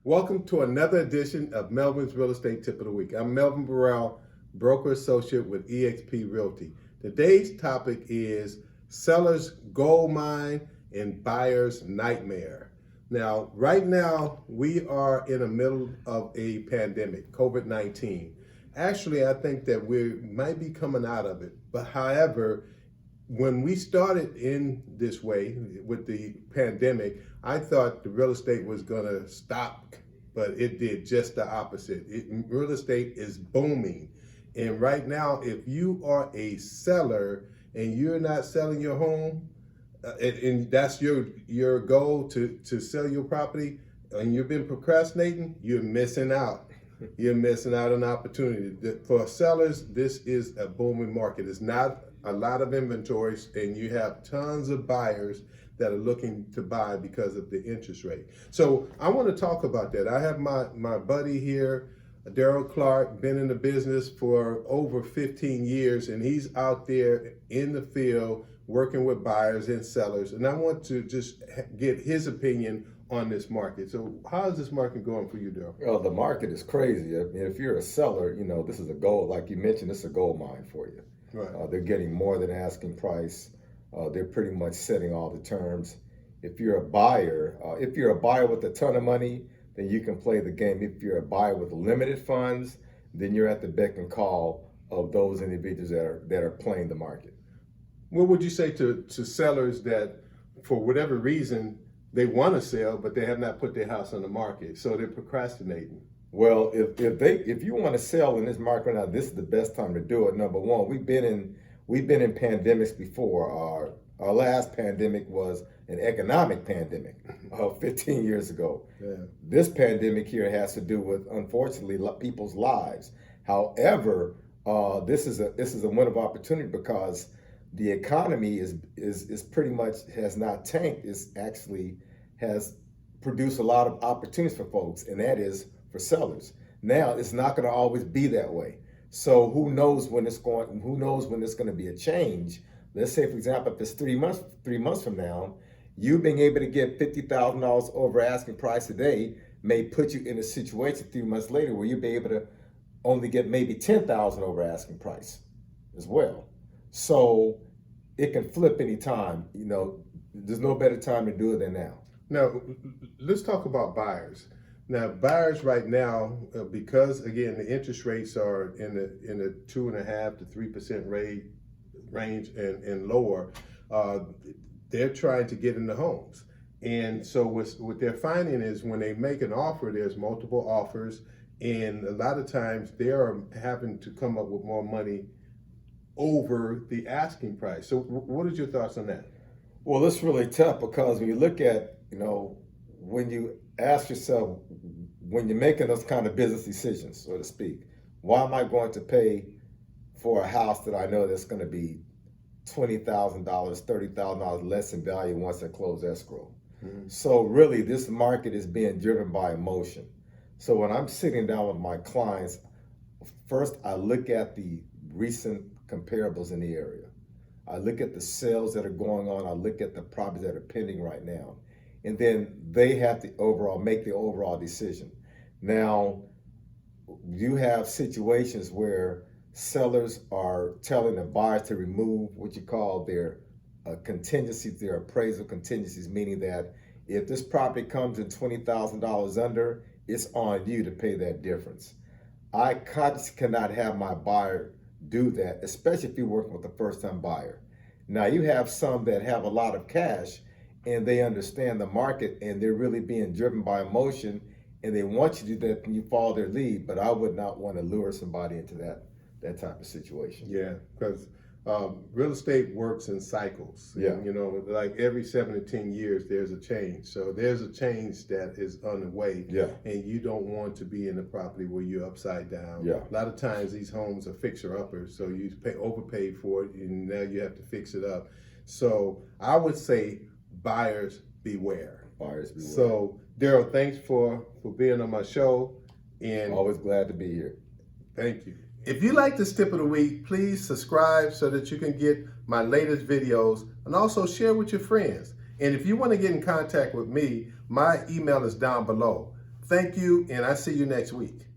Welcome to another edition of Melvin's Real Estate Tip of the Week. I'm Melvin Burrell, broker associate with eXp Realty. Today's topic is seller's goldmine and buyer's nightmare. Now, right now, we are in the middle of a pandemic, COVID-19. Actually, I think that we might be coming out of it. But however, when we started in this way with the pandemic, I thought the real estate was going to stop, but it did just the opposite. Real estate is booming. And right now, if you are a seller and you're not selling your home, and that's your goal to sell your property, and you've been procrastinating, you're missing out. You're missing out on opportunity. For sellers, this is a booming market. It's not a lot of inventories, and you have tons of buyers that are looking to buy because of the interest rate. So I want to talk about that. I have my buddy here, Daryl Clark, been in the business for over 15 years, and he's out there in the field working with buyers and sellers. And I want to just get his opinion on this market. So how is this market going for you, Daryl? Well, the market is crazy. I mean, if you're a seller, this is a gold, like you mentioned, this is a gold mine for you. Right. They're getting more than asking price. They're pretty much setting all the terms. If you're a buyer with a ton of money, then you can play the game. If you're a buyer with limited funds, then you're at the beck and call of those individuals that are playing the market. What would you say to sellers that, for whatever reason, they want to sell, but they have not put their house on the market, so they're procrastinating? Well, if you want to sell in this market now, this is the best time to do it. Number one, we've been in pandemics before. Our last pandemic was an economic pandemic 15 years ago. Yeah. This pandemic here has to do with, unfortunately, people's lives. However, this is a window of opportunity because the economy is pretty much has not tanked. It's actually has produced a lot of opportunities for folks, and that is for sellers. Now, it's not going to always be that way. So who knows when it's going to be a change. Let's say, for example, if it's 3 months from now, you being able to get $50,000 over asking price today may put you in a situation 3 months later where you'll be able to only get maybe $10,000 over asking price as well. So it can flip any time. There's no better time to do it than now. Now, let's talk about buyers. Now, buyers right now, because again the interest rates are in the 2.5% to 3% range and lower, they're trying to get into homes. And so what they're finding is when they make an offer, there's multiple offers, and a lot of times they are having to come up with more money over the asking price. So what is your thoughts on that? Well, it's really tough because when you look at, when you ask yourself, when you're making those kind of business decisions, so to speak, why am I going to pay for a house that I know that's going to be $20,000, $30,000 less in value once I close escrow? Mm-hmm. So really, this market is being driven by emotion. So when I'm sitting down with my clients, first I look at the recent comparables in the area. I look at the sales that are going on. I look at the properties that are pending right now. And then they have to make the overall decision. Now, you have situations where sellers are telling the buyers to remove what you call their contingencies, their appraisal contingencies, meaning that if this property comes in $20,000 under, it's on you to pay that difference. I cannot have my buyer do that, especially if you're working with a first-time buyer. Now, you have some that have a lot of cash and they understand the market and they're really being driven by emotion and they want you to do that and you follow their lead, but I would not want to lure somebody into that type of situation. Yeah, because real estate works in cycles. Yeah. And, like every 7 to 10 years, there's a change. So there's a change that is on the way. Yeah. And you don't want to be in a property where you're upside down. Yeah. A lot of times these homes are fixer-uppers, so you overpaid for it, and now you have to fix it up. So I would say buyers beware. Buyers beware. So Daryl, thanks for being on my show. And always glad to be here. Thank you. If you like this tip of the week, please subscribe so that you can get my latest videos, and also share with your friends. And if you want to get in contact with me, my email is down below. Thank you, and I see you next week.